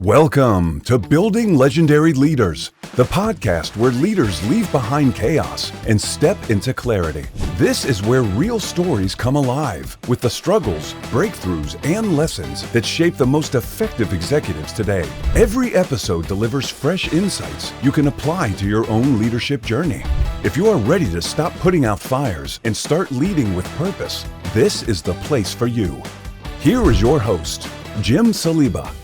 Welcome to Building Legendary Leaders, the podcast where leaders leave behind chaos and step into clarity. This is where real stories come alive with the struggles, breakthroughs, and lessons that shape the most effective executives today. Every episode delivers fresh insights you can apply to your own leadership journey. If you are ready to stop putting out fires and start leading with purpose, this is the place for you. Here is your host, Jim Saliba.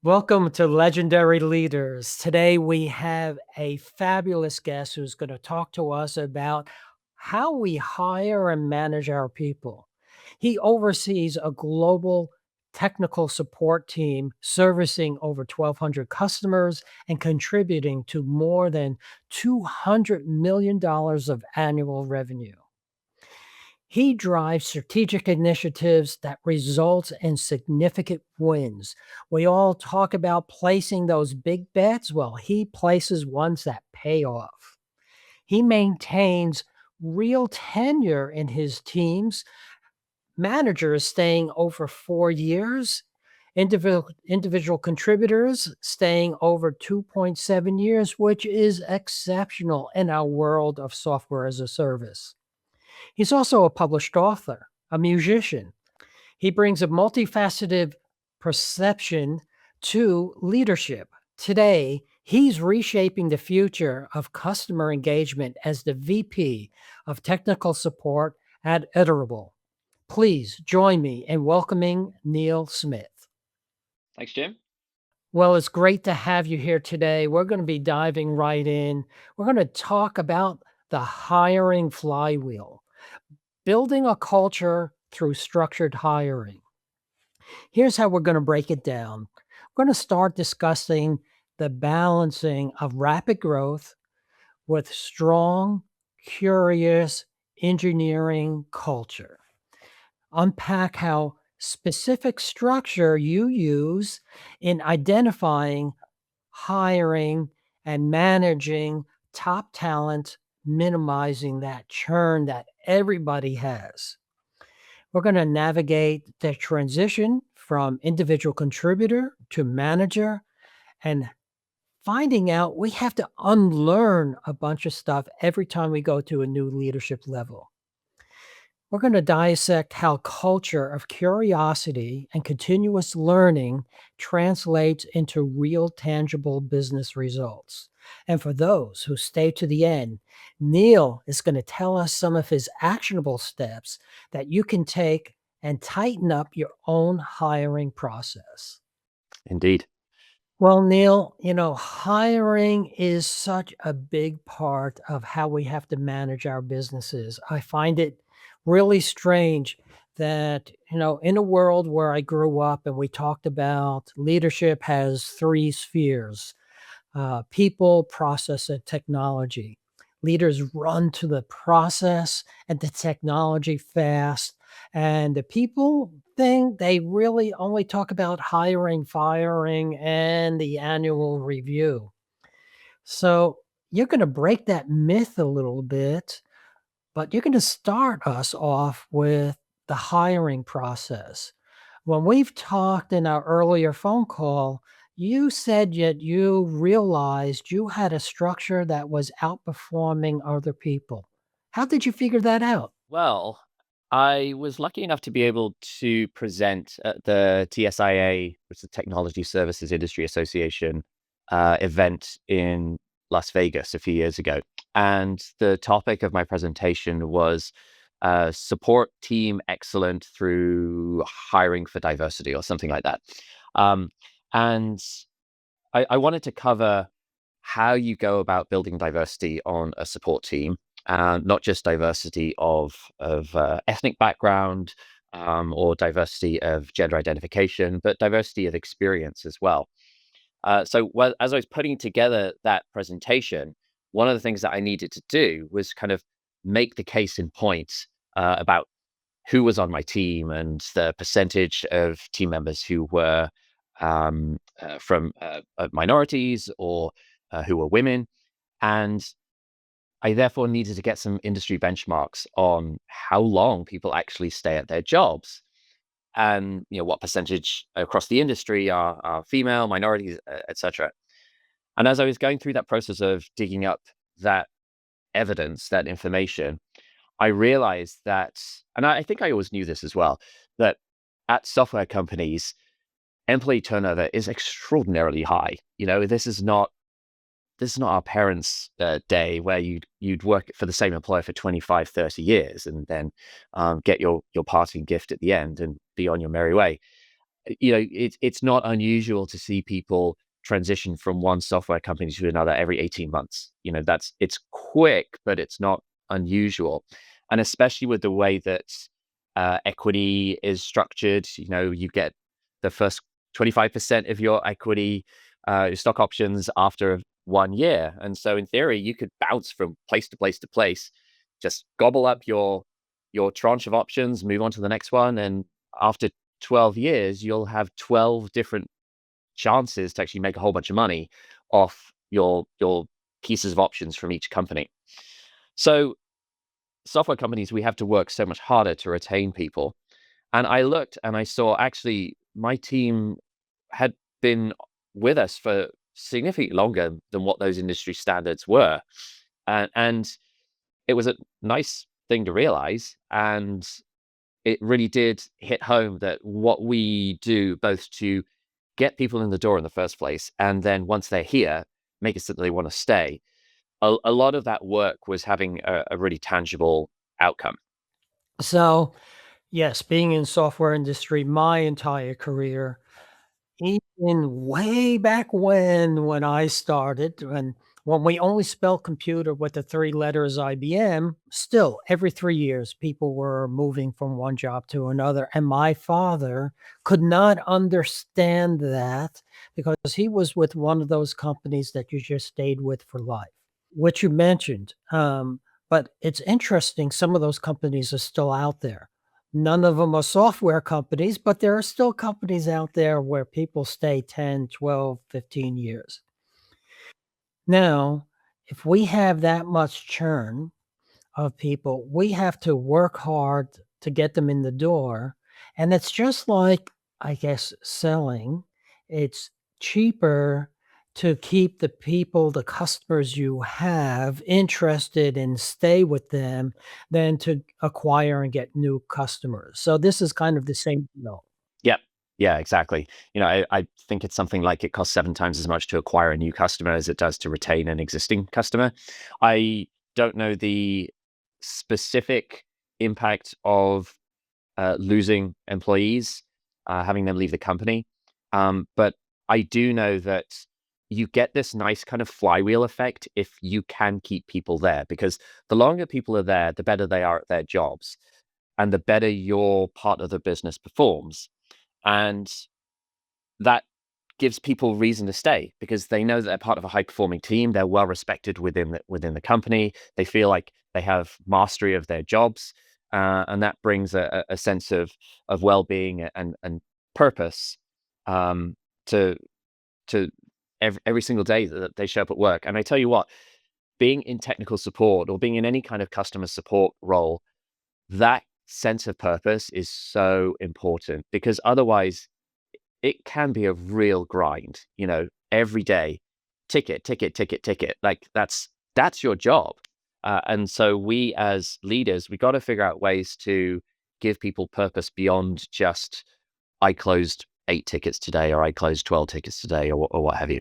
Welcome to Legendary Leaders. Today we have a fabulous guest who's going to talk to us about how we hire and manage our people. He oversees a global technical support team servicing over 1,200 customers and contributing to more than $200 million of annual revenue. He drives strategic initiatives that result in significant wins. We all talk about placing those big bets. Well, he places ones that pay off. He maintains real tenure in his teams, managers staying over 4 years, individual contributors staying over 2.7 years, which is exceptional in our world of software as a service. He's also a published author, a musician. He brings a multifaceted perception to leadership. Today, he's reshaping the future of customer engagement as the VP of Technical Support at Iterable. Please join me in welcoming Neil Smith. Thanks, Jim. Well, it's great to have you here today. We're going to be diving right in. We're going to talk about the hiring flywheel, building a culture through structured hiring. Here's how we're going to break it down. We're going to start discussing the balancing of rapid growth with strong, curious engineering culture. Unpack how specific structure you use in identifying, hiring, and managing top talent, minimizing that churn that everybody has. We're going to navigate the transition from individual contributor to manager and finding out we have to unlearn a bunch of stuff every time we go to a new leadership level. We're going to dissect how culture of curiosity and continuous learning translates into real tangible business results. And for those who stay to the end, Neil is going to tell us some of his actionable steps that you can take and tighten up your own hiring process. Indeed. Well, Neil, hiring is such a big part of how we have to manage our businesses. I find it really strange that, in a world where I grew up and we talked about leadership has three spheres: people, process, and technology. Leaders run to the process and the technology fast. And the people thing, they really only talk about hiring, firing, and the annual review. So you're going to break that myth a little bit, but you're going to start us off with the hiring process. When we've talked in our earlier phone call, you said that you realized you had a structure that was outperforming other people. How did you figure that out? Well, I was lucky enough to be able to present at the TSIA, which is the Technology Services Industry Association event in Las Vegas a few years ago. And the topic of my presentation was support team excellent through hiring for diversity or something like that. And I wanted to cover how you go about building diversity on a support team, not just diversity of ethnic background or diversity of gender identification, but diversity of experience as well. As I was putting together that presentation, one of the things that I needed to do was kind of make the case in point about who was on my team and the percentage of team members who were from minorities or who were women. And I therefore needed to get some industry benchmarks on how long people actually stay at their jobs. and what percentage across the industry are female, minorities, etc. And as I was going through that process of digging up that evidence, that information, I realized that, and I think I always knew this as well, that at software companies, employee turnover is extraordinarily high. This is not our parents' day where you'd work for the same employer for 25, 30 years and then get your parting gift at the end and be on your merry way. It's not unusual to see people transition from one software company to another every 18 months. It's quick, but it's not unusual. And especially with the way that equity is structured, you get the first 25% of your equity, your stock options after 1 year. And so in theory, you could bounce from place to place to place, just gobble up your tranche of options, move on to the next one. And after 12 years, you'll have 12 different chances to actually make a whole bunch of money off your pieces of options from each company. So software companies, we have to work so much harder to retain people. And I looked and I saw actually my team had been with us for significantly longer than what those industry standards were. And it was a nice thing to realize. And it really did hit home that what we do both to get people in the door in the first place, and then once they're here, make it so that they want to stay. A lot of that work was having a really tangible outcome. So, yes, being in software industry my entire career, even way back when I started, when we only spelled computer with the 3 letters IBM, still every 3 years, people were moving from one job to another, and my father could not understand that because he was with one of those companies that you just stayed with for life, which you mentioned, but it's interesting, some of those companies are still out there. None of them are software companies, but there are still companies out there where people stay 10, 12, 15 years. Now, if we have that much churn of people, we have to work hard to get them in the door. And it's just like, I guess, selling. It's cheaper to keep the people, the customers you have interested and stay with them than to acquire and get new customers. So this is kind of the same deal. Yep. Yeah, exactly. I think it's something like it costs 7 times as much to acquire a new customer as it does to retain an existing customer. I don't know the specific impact of losing employees, having them leave the company. But I do know that you get this nice kind of flywheel effect if you can keep people there, because the longer people are there, the better they are at their jobs and the better your part of the business performs. And that gives people reason to stay because they know that they're part of a high performing team. They're well respected within the company. They feel like they have mastery of their jobs, and that brings a sense of well being and purpose um, to to every single day that they show up at work. And I tell you what, being in technical support or being in any kind of customer support role, that sense of purpose is so important because otherwise it can be a real grind, every day, ticket, ticket, ticket, ticket. Like that's your job. And so we as leaders, we got to figure out ways to give people purpose beyond just I closed 8 tickets today or I closed 12 tickets today or what have you.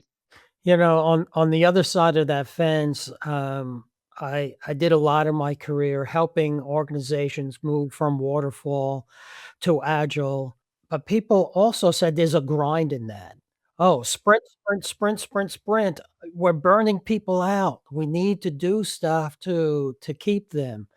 On the other side of that fence, I did a lot of my career helping organizations move from waterfall to agile, but people also said there's a grind in that. Oh, sprint, sprint, sprint, sprint, sprint. We're burning people out. We need to do stuff to keep them.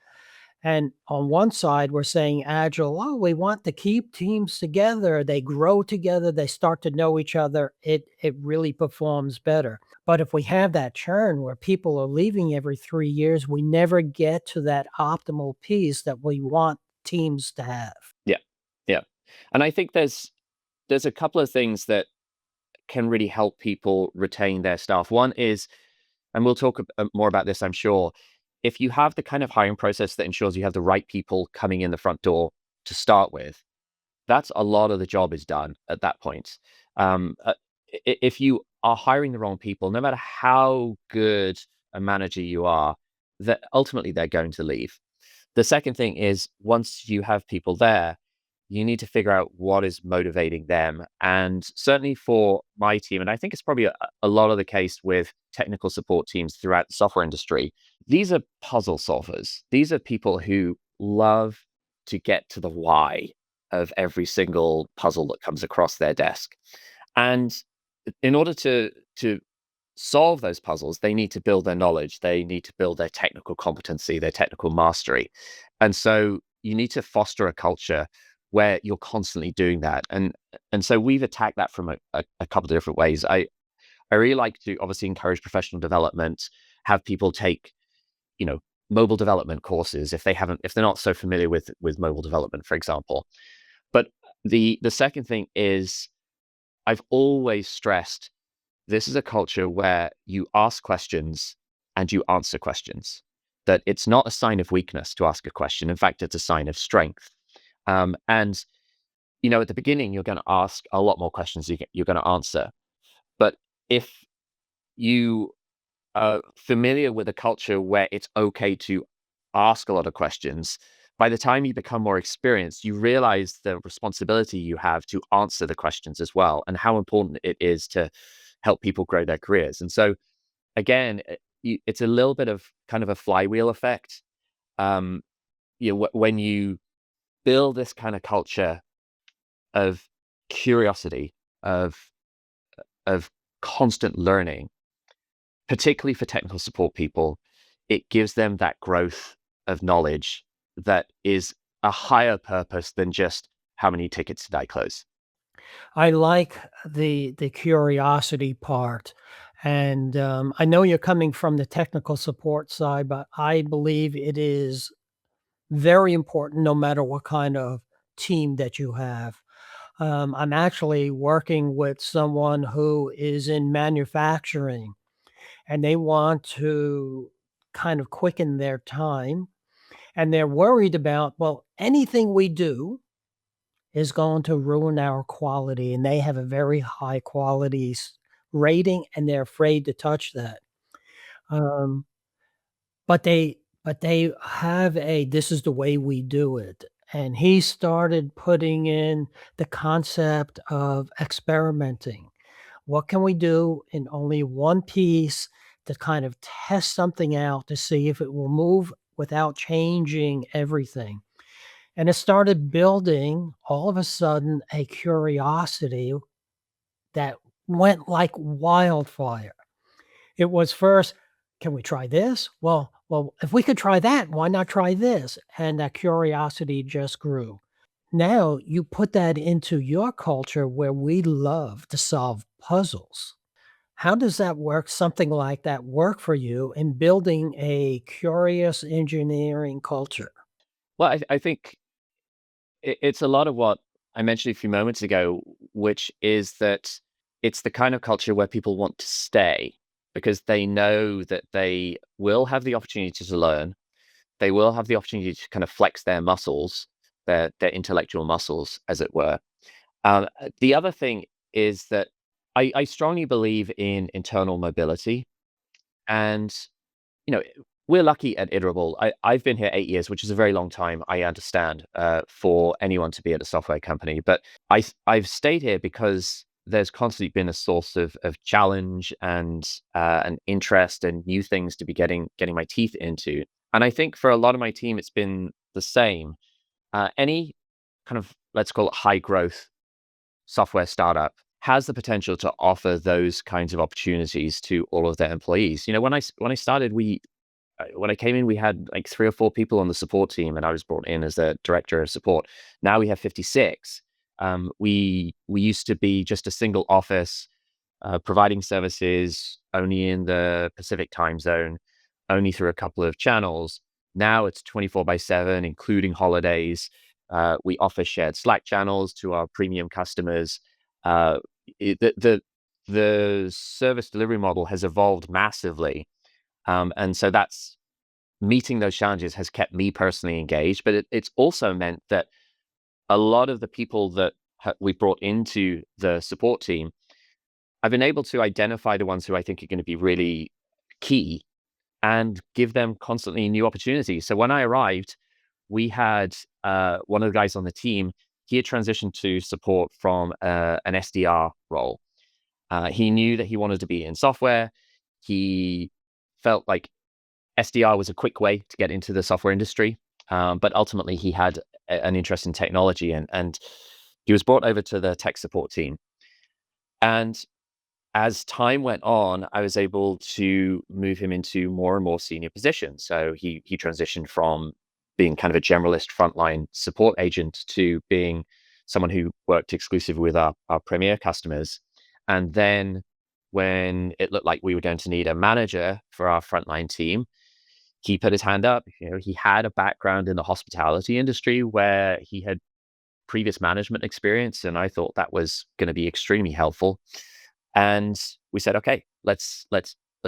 And on one side, we're saying agile, oh, we want to keep teams together. They grow together, they start to know each other. It really performs better. But if we have that churn where people are leaving every 3 years, we never get to that optimal piece that we want teams to have. Yeah. Yeah. And I think there's a couple of things that can really help people retain their staff. One is, and we'll talk more about this, I'm sure, if you have the kind of hiring process that ensures you have the right people coming in the front door to start with, that's a lot of the job is done at that point. If you are hiring the wrong people, no matter how good a manager you are, that ultimately they're going to leave. The second thing is, once you have people there, you need to figure out what is motivating them. And certainly for my team, and I think it's probably a lot of the case with technical support teams throughout the software industry, these are puzzle solvers. These are people who love to get to the why of every single puzzle that comes across their desk. And in order to solve those puzzles, they need to build their knowledge, they need to build their technical competency, their technical mastery. And so you need to foster a culture where you're constantly doing that. And so we've attacked that from a couple of different ways. I really like to obviously encourage professional development, have people take, you know, mobile development courses if they're not so familiar with mobile development, for example. But the second thing is, I've always stressed this is a culture where you ask questions and you answer questions. That it's not a sign of weakness to ask a question. In fact, it's a sign of strength. And at the beginning, you're going to ask a lot more questions you're going to answer. But if you are familiar with a culture where it's okay to ask a lot of questions, by the time you become more experienced, you realize the responsibility you have to answer the questions as well, and how important it is to help people grow their careers. And so, again, it's a little bit of kind of a flywheel effect. Um, when you build this kind of culture of curiosity, of of constant learning, particularly for technical support people, it gives them that growth of knowledge that is a higher purpose than just how many tickets did I close. I like the curiosity part, and, I know you're coming from the technical support side, but I believe it is very important no matter what kind of team that you have. I'm actually working with someone who is in manufacturing, and they want to kind of quicken their time, and they're worried about, well, anything we do is going to ruin our quality, and they have a very high quality rating, and they're afraid to touch that. Um, but they have a this is the way we do it. And he started putting in the concept of experimenting. What can we do in only one piece to kind of test something out to see if it will move without changing everything? And it started building all of a sudden a curiosity that went like wildfire. It was first, "Can we try this? Well, if we could try that, why not try this?" And that curiosity just grew. Now you put that into your culture where we love to solve puzzles. How does that work, something like that work for you in building a curious engineering culture? Well, I think it's a lot of what I mentioned a few moments ago, which is that it's the kind of culture where people want to stay because they know that they will have the opportunity to learn. They will have the opportunity to kind of flex their muscles, their intellectual muscles, as it were. The other thing is that I strongly believe in internal mobility. And, you know, we're lucky at Iterable. I've been here 8 years, which is a very long time, I understand, for anyone to be at a software company. But I've stayed here because there's constantly been a source of challenge and an interest and new things to be getting my teeth into. And I think for a lot of my team, it's been the same. Any kind of, let's call it, high growth software startup has the potential to offer those kinds of opportunities to all of their employees. When I started, when I came in, we had like 3 or 4 people on the support team, and I was brought in as the director of support. Now we have 56. We used to be just a single office, providing services only in the Pacific time zone, only through a couple of channels. Now it's 24/7, including holidays. We offer shared Slack channels to our premium customers. Uh, the service delivery model has evolved massively, and so that's meeting those challenges has kept me personally engaged. But it's also meant that a lot of the people that we brought into the support team, I've been able to identify the ones who I think are going to be really key and give them constantly new opportunities. So when I arrived, we had one of the guys on the team. He had transitioned to support from an SDR role. He knew that he wanted to be in software. He felt like SDR was a quick way to get into the software industry, but ultimately he had an interest in technology, and he was brought over to the tech support team. And as time went on, I was able to move him into more and more senior positions. So he transitioned from being kind of a generalist frontline support agent to being someone who worked exclusively with our premier customers. And then when it looked like we were going to need a manager for our frontline team, he put his hand up. You know, he had a background in the hospitality industry where he had previous management experience, and I thought that was going to be extremely helpful. And we said, okay, let's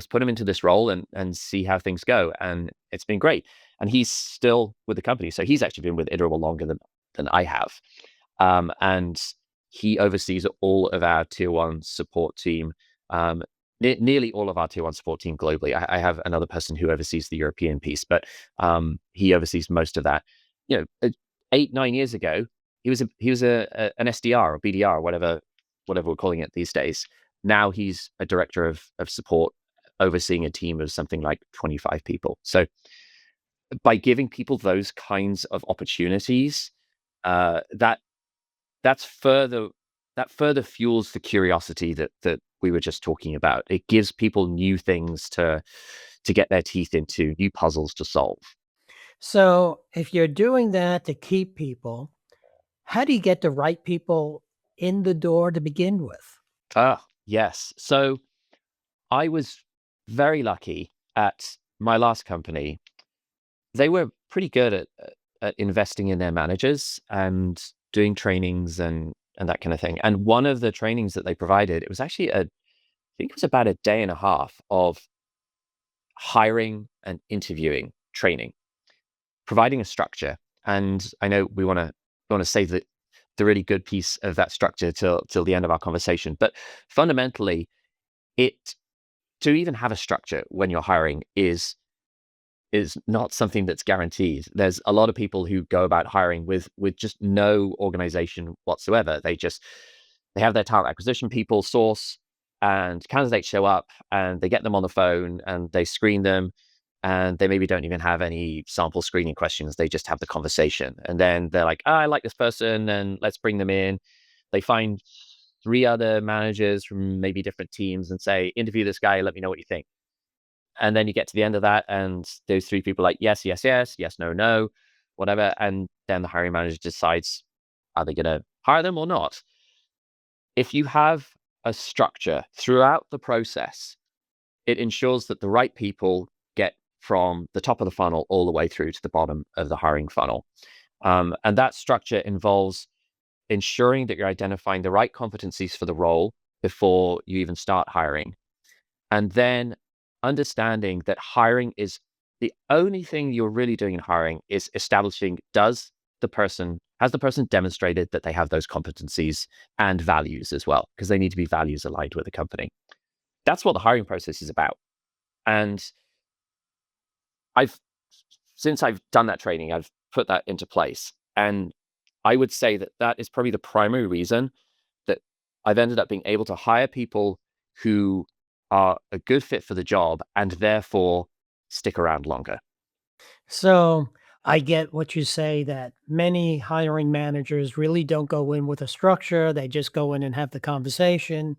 put him into this role and see how things go. And it's been great. And he's still with the company, so he's actually been with Iterable longer than I have. And he oversees all of our tier one support team. Nearly all of our tier one support team globally. I have another person who oversees the European piece, but he oversees most of that. You know, 8-9 years ago, he was an SDR or BDR or whatever we're calling it these days. Now he's a director of support, overseeing a team of something like 25 people. So by giving people those kinds of opportunities, that further fuels the curiosity that we were just talking about. It gives people new things to get their teeth into, new puzzles to solve. So if you're doing that to keep people, how do you get the right people in the door to begin with? Yes. So I was very lucky at my last company. They were pretty good at investing in their managers and doing trainings and that kind of thing. And one of the trainings that they provided, it was actually I think it was about a day and a half of hiring and interviewing training, providing a structure. And I know we want to save the really good piece of that structure till the end of our conversation. But fundamentally, it to even have a structure when you're hiring is not something that's guaranteed. There's a lot of people who go about hiring with just no organization whatsoever. They have their talent acquisition people source, and candidates show up and they get them on the phone and they screen them, and they maybe don't even have any sample screening questions. They just have the conversation, and then they're like, I like this person and let's bring them in. They find 3 other managers from maybe different teams and say, interview this guy, let me know what you think. And then you get to the end of that, and those 3 people are like, yes, yes, yes, yes, no, no, whatever. And then the hiring manager decides, are they going to hire them or not? If you have a structure throughout the process, it ensures that the right people get from the top of the funnel all the way through to the bottom of the hiring funnel. And that structure involves ensuring that you're identifying the right competencies for the role before you even start hiring. And then understanding that hiring is the only thing you're really doing in hiring is establishing, has the person demonstrated that they have those competencies and values as well, because they need to be values aligned with the company. That's what the hiring process is about. And since I've done that training, I've put that into place. And I would say that is probably the primary reason that I've ended up being able to hire people who are a good fit for the job and therefore stick around longer. So I get what you say that many hiring managers really don't go in with a structure. They just go in and have the conversation.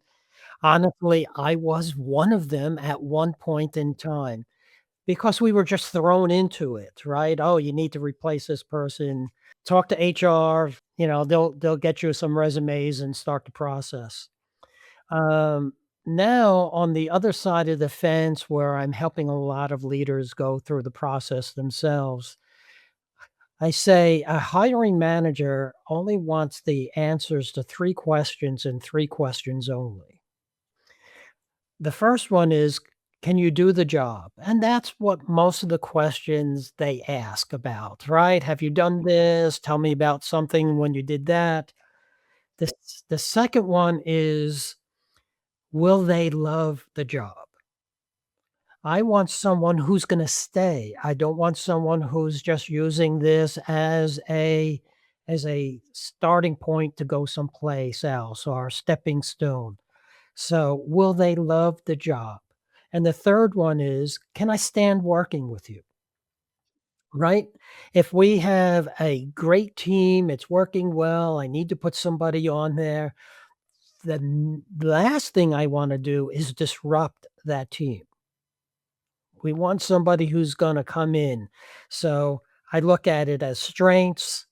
Honestly, I was one of them at one point in time because we were just thrown into it, right? Oh, you need to replace this person. Talk to HR, they'll get you some resumes and start the process. Um, Now on the other side of the fence where I'm helping a lot of leaders go through the process themselves, I say a hiring manager only wants the answers to 3 questions and 3 questions only. The first one is, Can you do the job? And that's what most of the questions they ask about, right? Have you done this? Tell me about something when you did that. The second one is, will they love the job? I want someone who's gonna stay. I don't want someone who's just using this as a starting point to go someplace else or a stepping stone. So, will they love the job? And the third one is, can I stand working with you? Right? If we have a great team, it's working well, I need to put somebody on there, the last thing I wanna do is disrupt that team. We want somebody who's gonna come in. So, I look at it as strengths,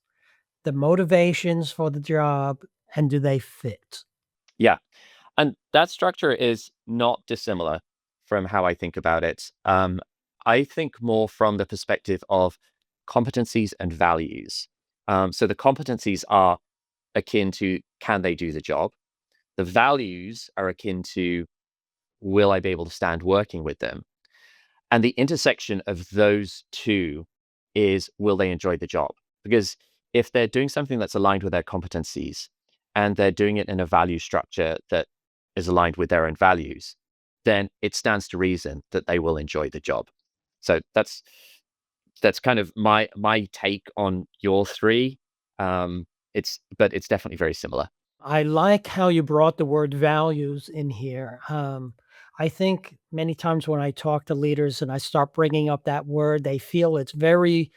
the motivations for the job, and do they fit? Yeah. And that structure is not dissimilar from how I think about it. I think more from the perspective of competencies and values. So the competencies are akin to, can they do the job? The values are akin to, will I be able to stand working with them? And the intersection of those two is, will they enjoy the job? Because if they're doing something that's aligned with their competencies and they're doing it in a value structure that is aligned with their own values, then it stands to reason that they will enjoy the job. So that's kind of my take on your three. But it's definitely very similar. I like how you brought the word values in here. I think many times when I talk to leaders and I start bringing up that word, they feel it's very,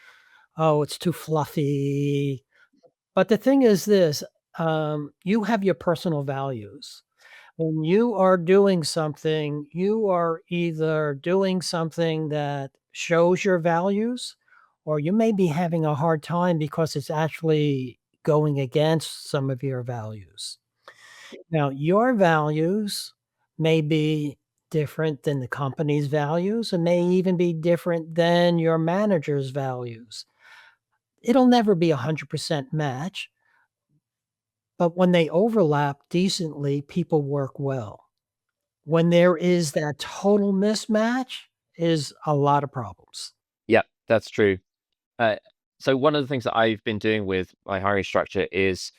oh, it's too fluffy. But the thing is this, you have your personal values. When you are doing something, you are either doing something that shows your values, or you may be having a hard time because it's actually going against some of your values. Now, your values may be different than the company's values and may even be different than your manager's values. It'll never be 100% match, but when they overlap decently, people work well. When there is that total mismatch is a lot of problems. Yeah, that's true. Uh, so one of the things that I've been doing with my hiring structure is,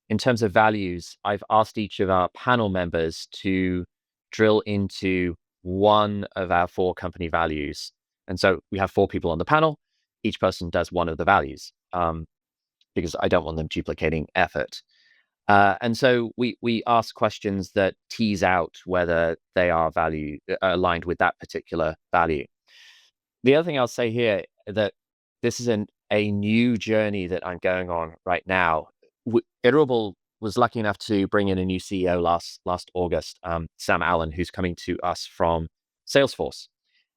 in terms of values, I've asked each of our panel members to drill into one of our four company values. And so we have four people on the panel. Each person does one of the values, because I don't want them duplicating effort. And so we ask questions that tease out whether they are aligned with that particular value. The other thing I'll say here, that this is a new journey that I'm going on right now. Iterable was lucky enough to bring in a new CEO last August, Sam Allen, who's coming to us from Salesforce.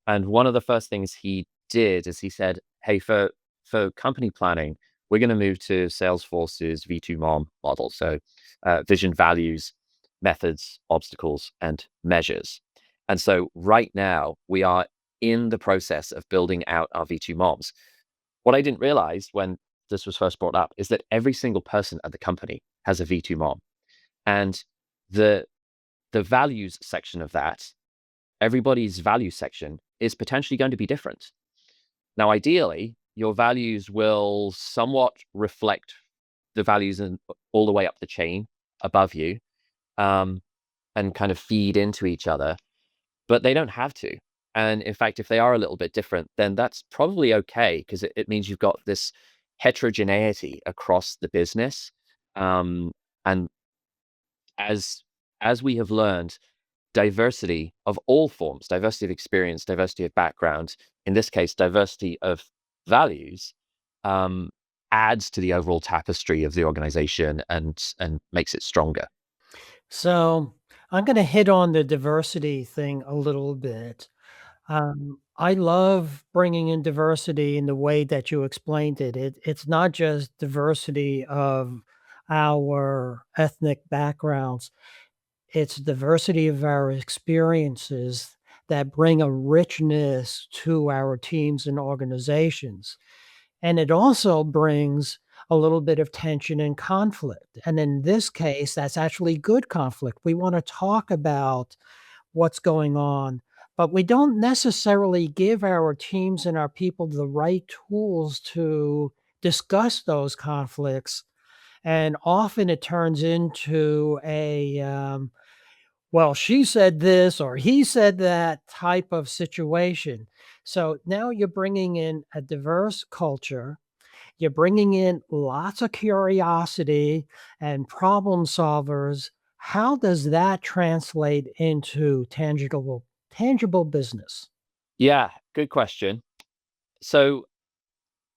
And one of the first things he did is he said, "Hey, for company planning, we're going to move to Salesforce's V2MOM model. So vision, values, methods, obstacles, and measures." And so right now we are in the process of building out our V2MOMs. What I didn't realize when this was first brought up is that every single person at the company has a V2MOM. And the the values section of that, everybody's value section is potentially going to be different. Now, ideally, your values will somewhat reflect the values all the way up the chain above you, um, and kind of feed into each other, but they don't have to. And in fact, if they are a little bit different, then that's probably okay, because it means you've got this heterogeneity across the business. And as as we have learned, diversity of all forms, diversity of experience, diversity of background, in this case, diversity of values, um, adds to the overall tapestry of the organization and makes it stronger. So, I'm gonna hit on the diversity thing a little bit. I love bringing in diversity in the way that you explained it. It's not just diversity of our ethnic backgrounds, it's diversity of our experiences that bring a richness to our teams and organizations. And it also brings a little bit of tension and conflict. And in this case, that's actually good conflict. We want to talk about what's going on, but we don't necessarily give our teams and our people the right tools to discuss those conflicts. And often it turns into well, she said this or he said that type of situation. So now you're bringing in a diverse culture. You're bringing in lots of curiosity and problem solvers. How does that translate into tangible business? Yeah, good question. So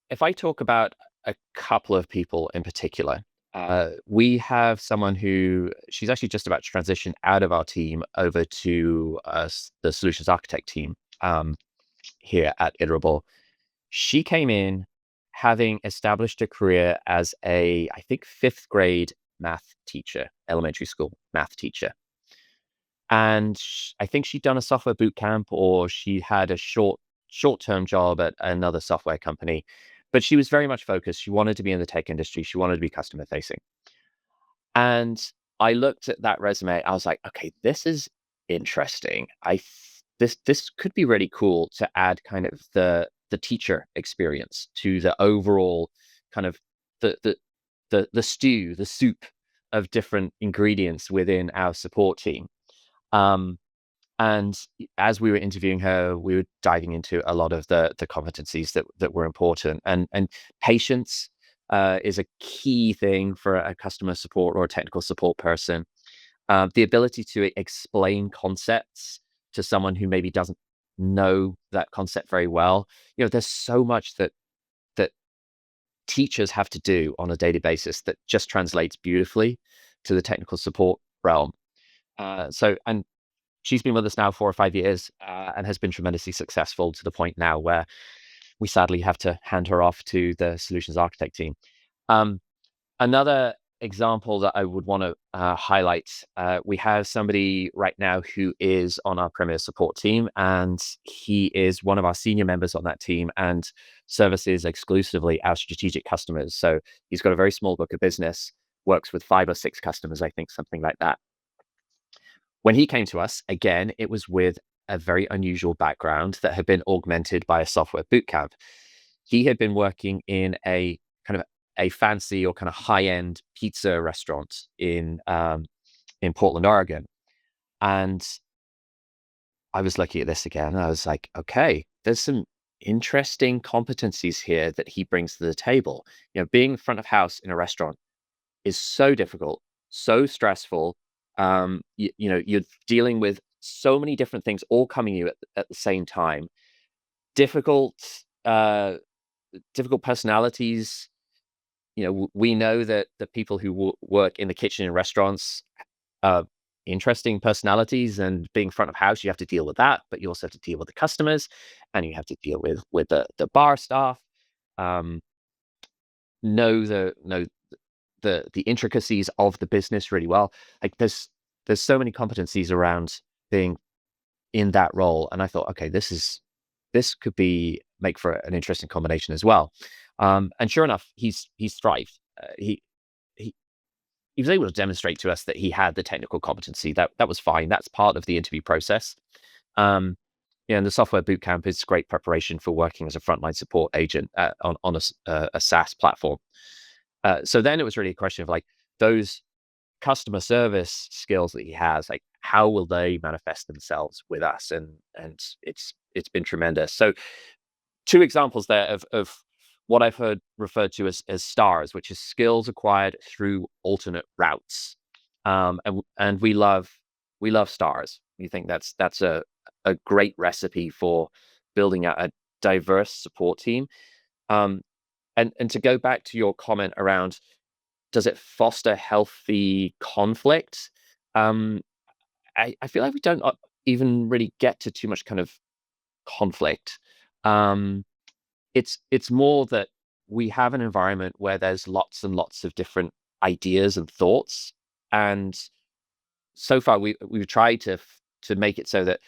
if I talk about a couple of people in particular, we have someone who she's actually just about to transition out of our team over to the solutions architect team here at Iterable. She came in having established a career as I think, fifth grade math teacher, elementary school math teacher. And I think she'd done a software boot camp or she had a short-term job at another software company, but she was very much focused. She wanted to be in the tech industry. She wanted to be customer facing. And I looked at that resume. I was like, okay, this is interesting. This could be really cool to add kind of the teacher experience to the overall kind of the the the stew, the soup of different ingredients within our support team. Um, and as we were interviewing her, we were diving into a lot of the competencies that were important. And patience is a key thing for a customer support or a technical support person. The ability to explain concepts to someone who maybe doesn't know that concept very well. There's so much that teachers have to do on a daily basis that just translates beautifully to the technical support realm. And she's been with us now 4 or 5 years and has been tremendously successful to the point now where we sadly have to hand her off to the solutions architect team. Um, Another example that I would want to highlight, we have somebody right now who is on our premier support team, and he is one of our senior members on that team and services exclusively our strategic customers. So he's got a very small book of business, works with 5 or 6 customers, I think, something like that. When he came to us, again, it was with a very unusual background that had been augmented by a software bootcamp. He had been working in a kind of a fancy or kind of high-end pizza restaurant in Portland, Oregon. And I was looking at this again, and I was like, okay, there's some interesting competencies here that he brings to the table. Being front of house in a restaurant is so difficult, so stressful. You're dealing with so many different things all coming at you at the same time. Difficult, uh, difficult personalities. We know that the people who work in the kitchen in restaurants are interesting personalities, and being front of house, you have to deal with that, but you also have to deal with the customers, and you have to deal with the bar staff. Um, know the intricacies of the business really well. Like there's so many competencies around being in that role, and I thought, okay, this could be make for an interesting combination as well. And sure enough, he's thrived. He he was able to demonstrate to us that he had the technical competency. That was fine. That's part of the interview process. Um, and the software bootcamp is great preparation for working as a frontline support agent on a SaaS platform. So then it was really a question of like those customer service skills that he has, like how will they manifest themselves with us? And it's been tremendous. So 2 examples there of what I've heard referred to as stars, which is skills acquired through alternate routes. And we love stars. We think that's a great recipe for building out a diverse support team. Um, and to go back to your comment around, does it foster healthy conflict? Um, I feel like we don't even really get to too much kind of conflict. Um, it's more that we have an environment where there's lots and lots of different ideas and thoughts, and so far we've tried to make it so that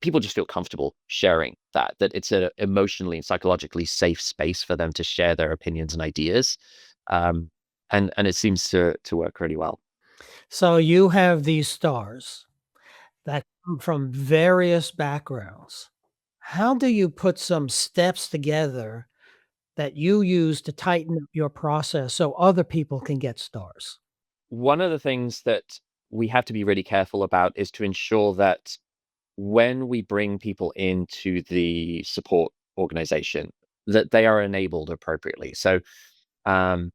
people just feel comfortable sharing that it's an emotionally and psychologically safe space for them to share their opinions and ideas. Um, and it seems to work really well. So you have these stars. that come from various backgrounds. How do you put some steps together that you use to tighten up your process so other people can get stars? One of the things that we have to be really careful about is to ensure that when we bring people into the support organization, that they are enabled appropriately. So, um,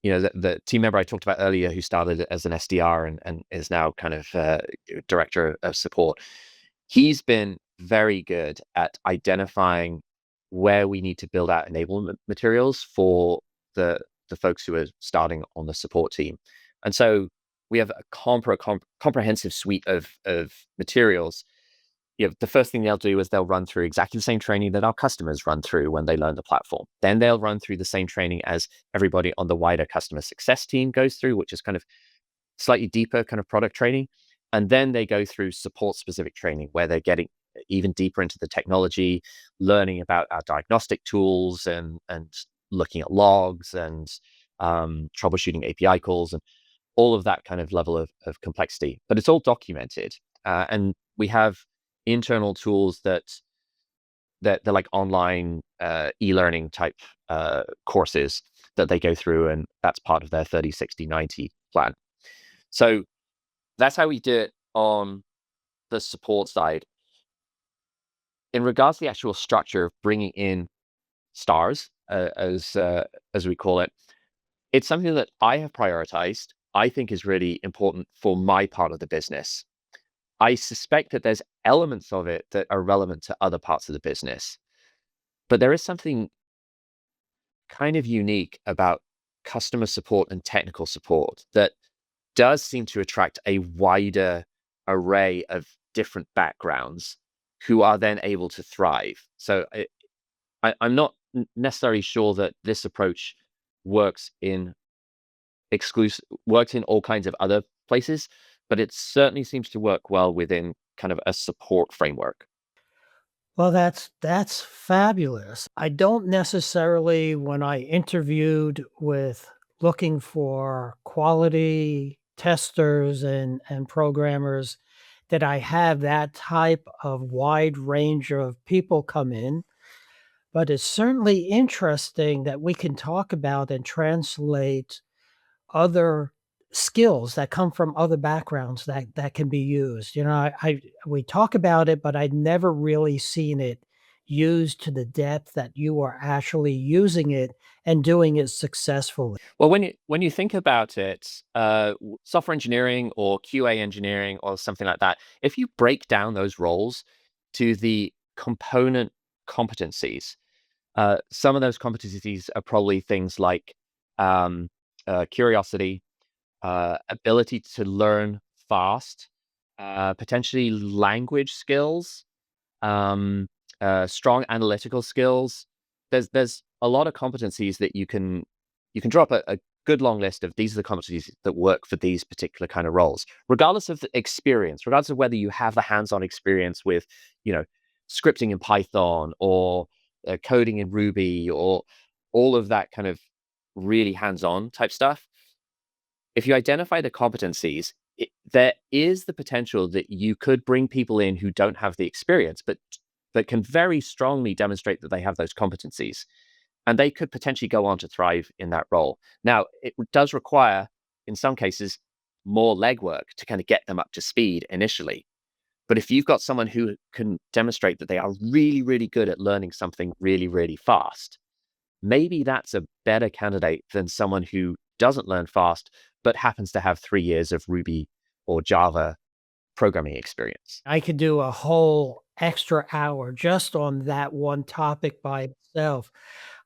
the team member I talked about earlier who started as an SDR and is now kind of director of support, he's been very good at identifying where we need to build out enablement materials for the the folks who are starting on the support team. And so we have a comprehensive suite of materials. The first thing they'll do is they'll run through exactly the same training that our customers run through when they learn the platform. Then they'll run through the same training as everybody on the wider customer success team goes through, which is kind of slightly deeper kind of product training. And then they go through support specific training where they're getting even deeper into the technology, learning about our diagnostic tools and looking at logs and troubleshooting API calls and all of that kind of level of complexity. But it's all documented. And we have internal tools that they're like online e-learning type courses that they go through, and that's part of their 30, 60, 90 plan. So that's how we do it on the support side. In regards to the actual structure of bringing in stars, as we call it, it's something that I have prioritized. I think is really important for my part of the business. I suspect that there's elements of it that are relevant to other parts of the business, but there is something kind of unique about customer support and technical support that does seem to attract a wider array of different backgrounds who are then able to thrive. So I'm not necessarily sure that this approach works in works in all kinds of other places, but it certainly seems to work well within kind of a support framework. Well, that's fabulous. I don't necessarily when I interviewed with looking for quality testers and programmers, that I have that type of wide range of people come in, but it's certainly interesting that we can talk about and translate other skills that come from other backgrounds that can be used. I we talk about it, but I'd never really seen it used to the depth that you are actually using it and doing it successfully. Well, when you think about it, software engineering or QA engineering or something like that, if you break down those roles to the component competencies, some of those competencies are probably things like um, curiosity, ability to learn fast, potentially language skills, um, strong analytical skills. There's a lot of competencies that you can drop a good long list of these are the competencies that work for these particular kind of roles, regardless of the experience, regardless of whether you have the hands-on experience with, you know, scripting in Python or coding in Ruby or all of that kind of really hands-on type stuff. If you identify the competencies, there is the potential that you could bring people in who don't have the experience, but that can very strongly demonstrate that they have those competencies, and they could potentially go on to thrive in that role. Now, it does require, in some cases, more legwork to kind of get them up to speed initially. But if you've got someone who can demonstrate that they are really, really good at learning something really, really fast, maybe that's a better candidate than someone who doesn't learn fast, but happens to have 3 years of Ruby or Java programming experience. I could do a whole extra hour just on that one topic by itself.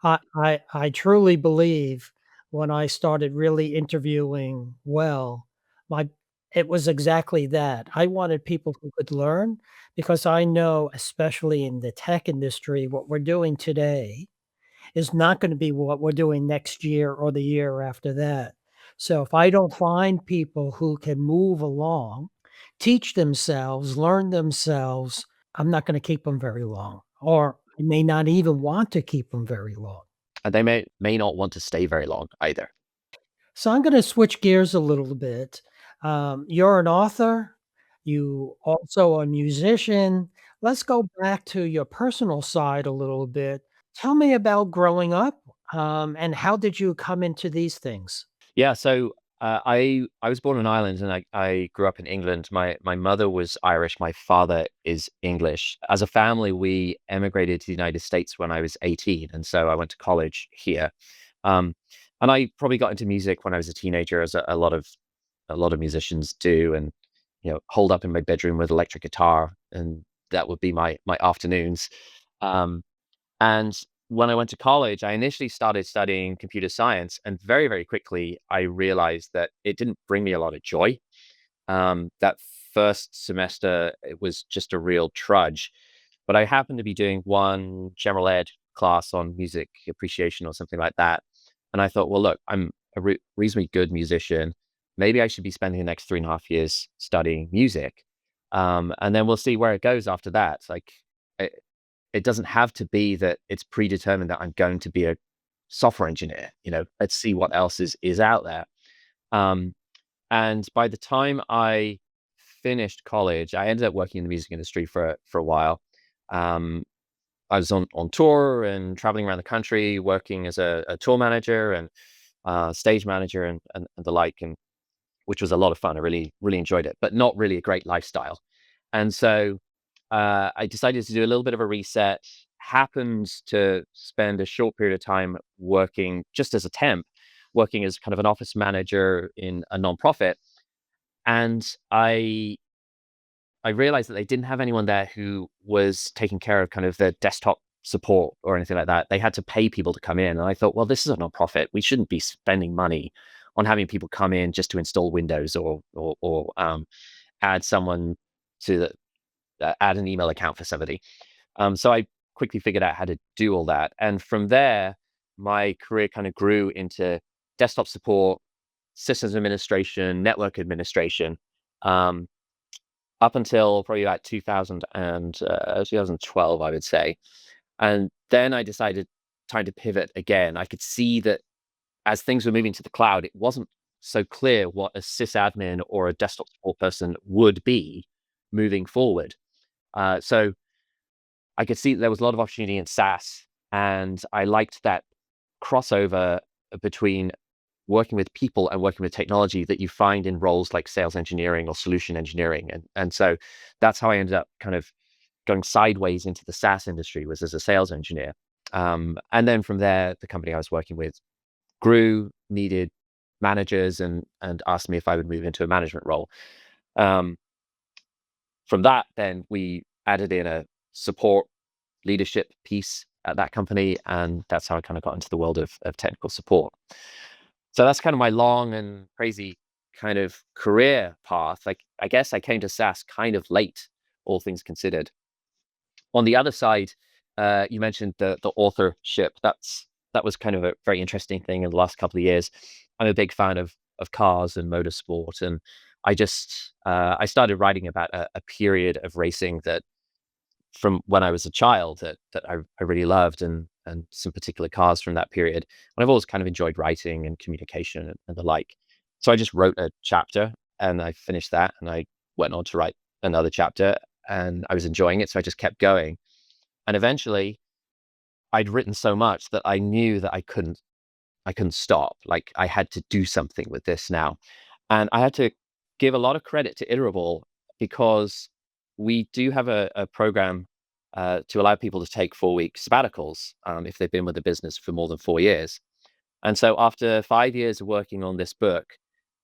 I truly believe when I started really interviewing well, my it was exactly that. I wanted people who could learn because I know, especially in the tech industry, what we're doing today is not gonna be what we're doing next year or the year after that. So if I don't find people who can move along, teach themselves, learn themselves, I'm not gonna keep them very long, or I may not even want to keep them very long. And they may not want to stay very long either. So I'm gonna switch gears a little bit. You're an author. You also a musician. Let's go back to your personal side a little bit. Tell me about growing up, and how did you come into these things? Yeah, so I was born in Ireland and I grew up in England. My mother was Irish, my father is English. As a family, we emigrated to the United States when I was 18, and so I went to college here. Um, and I probably got into music when I was a teenager, as a lot of musicians do, and holed up in my bedroom with electric guitar, and that would be my afternoons. Um, and when I went to college, I initially started studying computer science, and very, very quickly, I realized that it didn't bring me a lot of joy. That first semester, it was just a real trudge. But I happened to be doing one general ed class on music appreciation or something like that. And I thought, well, look, I'm a reasonably good musician. Maybe I should be spending the next 3.5 years studying music. And then we'll see where it goes after that. Like, it doesn't have to be that it's predetermined that I'm going to be a software engineer. Let's see what else is out there. Um, and by the time I finished college, I ended up working in the music industry for a while. Um, I was on tour and traveling around the country, working as a tour manager and stage manager and the like, and which was a lot of fun. I really, really enjoyed it, but not really a great lifestyle. And so I decided to do a little bit of a reset. Happened to spend a short period of time working just as a temp, working as kind of an office manager in a nonprofit. And I realized that they didn't have anyone there who was taking care of kind of the desktop support or anything like that. They had to pay people to come in. And I thought, well, this is a nonprofit. We shouldn't be spending money on having people come in just to install Windows or add someone to add an email account for somebody. So I quickly figured out how to do all that. And from there, my career kind of grew into desktop support, systems administration, network administration, um, up until probably about 2012, I would say. And then I decided time to pivot again. I could see that as things were moving to the cloud, it wasn't so clear what a sysadmin or a desktop support person would be moving forward. So I could see that there was a lot of opportunity in SaaS, and I liked that crossover between working with people and working with technology that you find in roles like sales engineering or solution engineering. And so that's how I ended up kind of going sideways into the SaaS industry, was as a sales engineer. And then from there, the company I was working with grew, needed managers, and asked me if I would move into a management role. Um, from that, then we added in a support leadership piece at that company, and that's how I kind of got into the world of technical support. So that's kind of my long and crazy kind of career path. Like, I guess I came to SaaS kind of late, all things considered. On the other side, you mentioned the authorship. That was kind of a very interesting thing in the last couple of years. I'm a big fan of cars and motorsport, and I started writing about a period of racing that from when I was a child that I really loved, and some particular cars from that period. And I've always kind of enjoyed writing and communication and the like. So I just wrote a chapter and I finished that, and I went on to write another chapter, and I was enjoying it. So I just kept going. And eventually I'd written so much that I knew that I couldn't stop. Like, I had to do something with this now. And I had to give a lot of credit to Iterable, because we do have a program to allow people to take 4-week sabbaticals if they've been with the business for more than 4 years. And so after 5 years of working on this book,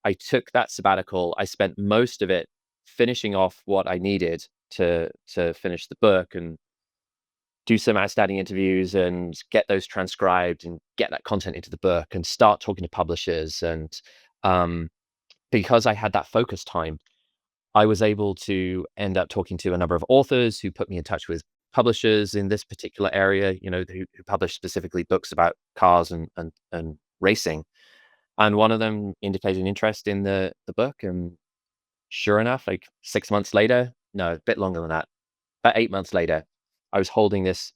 I took that sabbatical. I spent most of it finishing off what I needed to finish the book and do some outstanding interviews and get those transcribed and get that content into the book and start talking to publishers. And um, because I had that focus time, I was able to end up talking to a number of authors who put me in touch with publishers in this particular area, who publish specifically books about cars and racing. And one of them indicated an interest in the book. And sure enough, like 6 months later, no, a bit longer than that, about 8 months later, I was holding this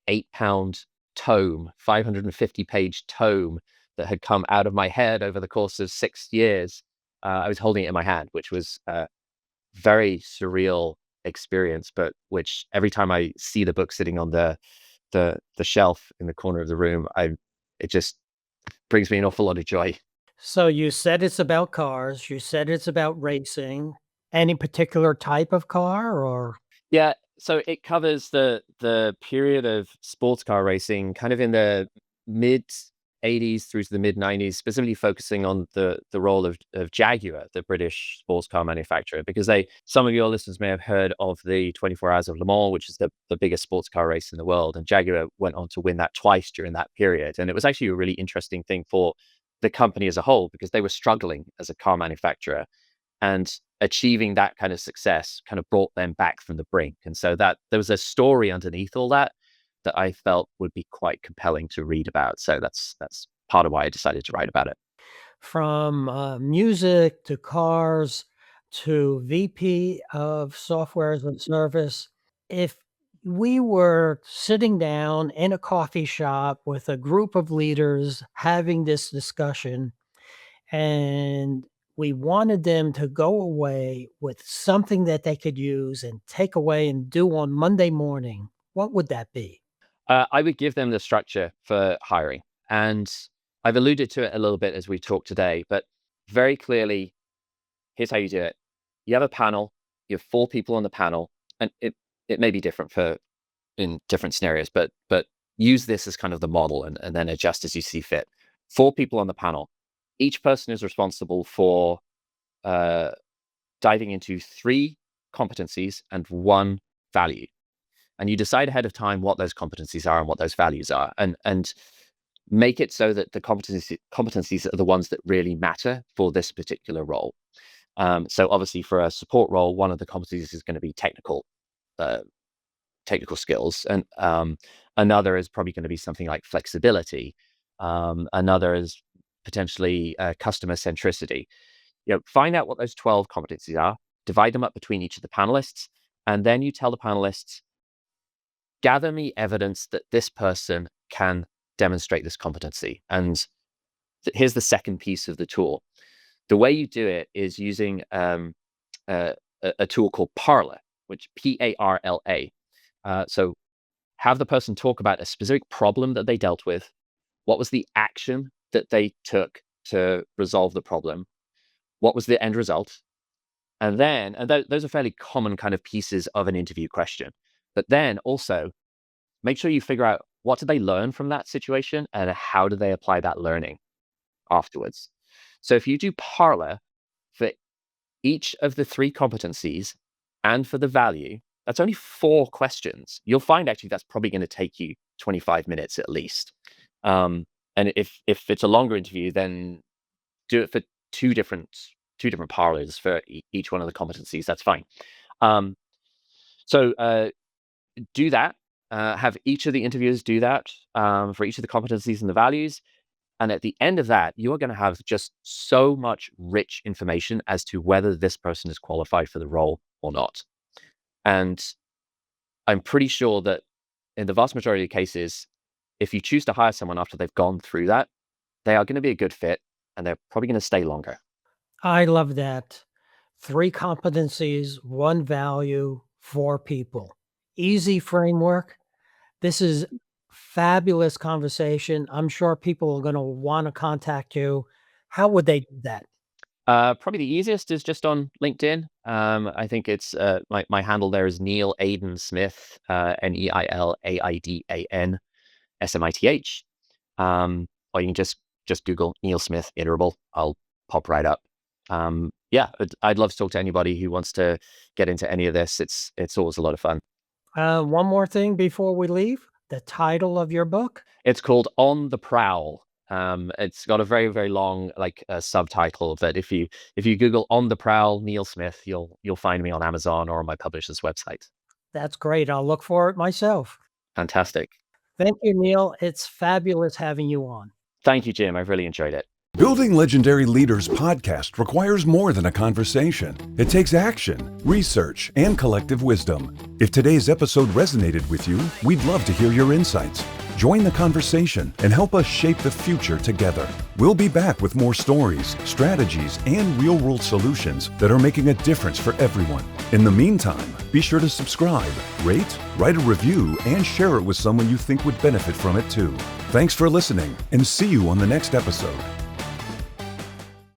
8-pound tome, 550-page tome that had come out of my head over the course of 6 years. I was holding it in my hand, which was very surreal experience, but which every time I see the book sitting on the shelf in the corner of the room, it just brings me an awful lot of joy. So you said it's about cars, you said it's about racing. Any particular type of car or Yeah, so it covers the period of sports car racing, kind of in the mid '80s through to the mid '90s, specifically focusing on the role of Jaguar, the British sports car manufacturer, because some of your listeners may have heard of the 24 Hours of Le Mans, which is the biggest sports car race in the world, and Jaguar went on to win that twice during that period, and it was actually a really interesting thing for the company as a whole because they were struggling as a car manufacturer, and achieving that kind of success kind of brought them back from the brink. And so that there was a story underneath all that that I felt would be quite compelling to read about. So that's part of why I decided to write about it. from, music to cars to VP of software as a service. If we were sitting down in a coffee shop with a group of leaders having this discussion, and we wanted them to go away with something that they could use and take away and do on Monday morning, what would that be? I would give them the structure for hiring. And I've alluded to it a little bit as we talked today, but very clearly, here's how you do it. You have a panel, you have four people on the panel, and it may be different for in different scenarios, but use this as kind of the model and then adjust as you see fit. Four people on the panel. Each person is responsible for uh, diving into three competencies and one value. And you decide ahead of time what those competencies are and what those values are, and make it so that the competencies are the ones that really matter for this particular role. So obviously for a support role, one of the competencies is going to be uh, technical skills, and another is probably going to be something like flexibility. Another is potentially customer centricity. Find out what those 12 competencies are, divide them up between each of the panelists, and then you tell the panelists, gather me evidence that this person can demonstrate this competency. And here's the second piece of the tool. The way you do it is using a tool called PARLA, which PARLA. So have the person talk about a specific problem that they dealt with. What was the action that they took to resolve the problem? What was the end result? And then, those are fairly common kind of pieces of an interview question. But then also make sure you figure out what did they learn from that situation and how do they apply that learning afterwards. So if you do PARLA for each of the three competencies and for the value, that's only 4 questions. You'll find actually that's probably going to take you 25 minutes at least. And if it's a longer interview, then do it for two different PARLAs for each one of the competencies. That's fine. So do that. Have each of the interviewers do that for each of the competencies and the values. And at the end of that, you are going to have just so much rich information as to whether this person is qualified for the role or not. And I'm pretty sure that in the vast majority of cases, if you choose to hire someone after they've gone through that, they are going to be a good fit and they're probably going to stay longer. I love that. 3 competencies, 1 value, 4 people. Easy framework. This is fabulous conversation. I'm sure people are gonna wanna contact you. How would they do that? Probably the easiest is just on LinkedIn. I think it's my handle there is Neil Aidan Smith, Neilaidan Smith. Or you can just Google Neil Smith Iterable. I'll pop right up. Yeah, I'd love to talk to anybody who wants to get into any of this. It's always a lot of fun. One more thing before we leave, the title of your book? It's called On the Prowl. It's got a very, very long subtitle, but if you Google On the Prowl Neil Smith, you'll find me on Amazon or on my publisher's website. That's great. I'll look for it myself. Fantastic. Thank you, Neil. It's fabulous having you on. Thank you, Jim. I've really enjoyed it. Building Legendary Leaders podcast requires more than a conversation. It takes action, research, and collective wisdom. If today's episode resonated with you, we'd love to hear your insights. Join the conversation and help us shape the future together. We'll be back with more stories, strategies, and real-world solutions that are making a difference for everyone. In the meantime, be sure to subscribe, rate, write a review, and share it with someone you think would benefit from it too. Thanks for listening, and see you on the next episode.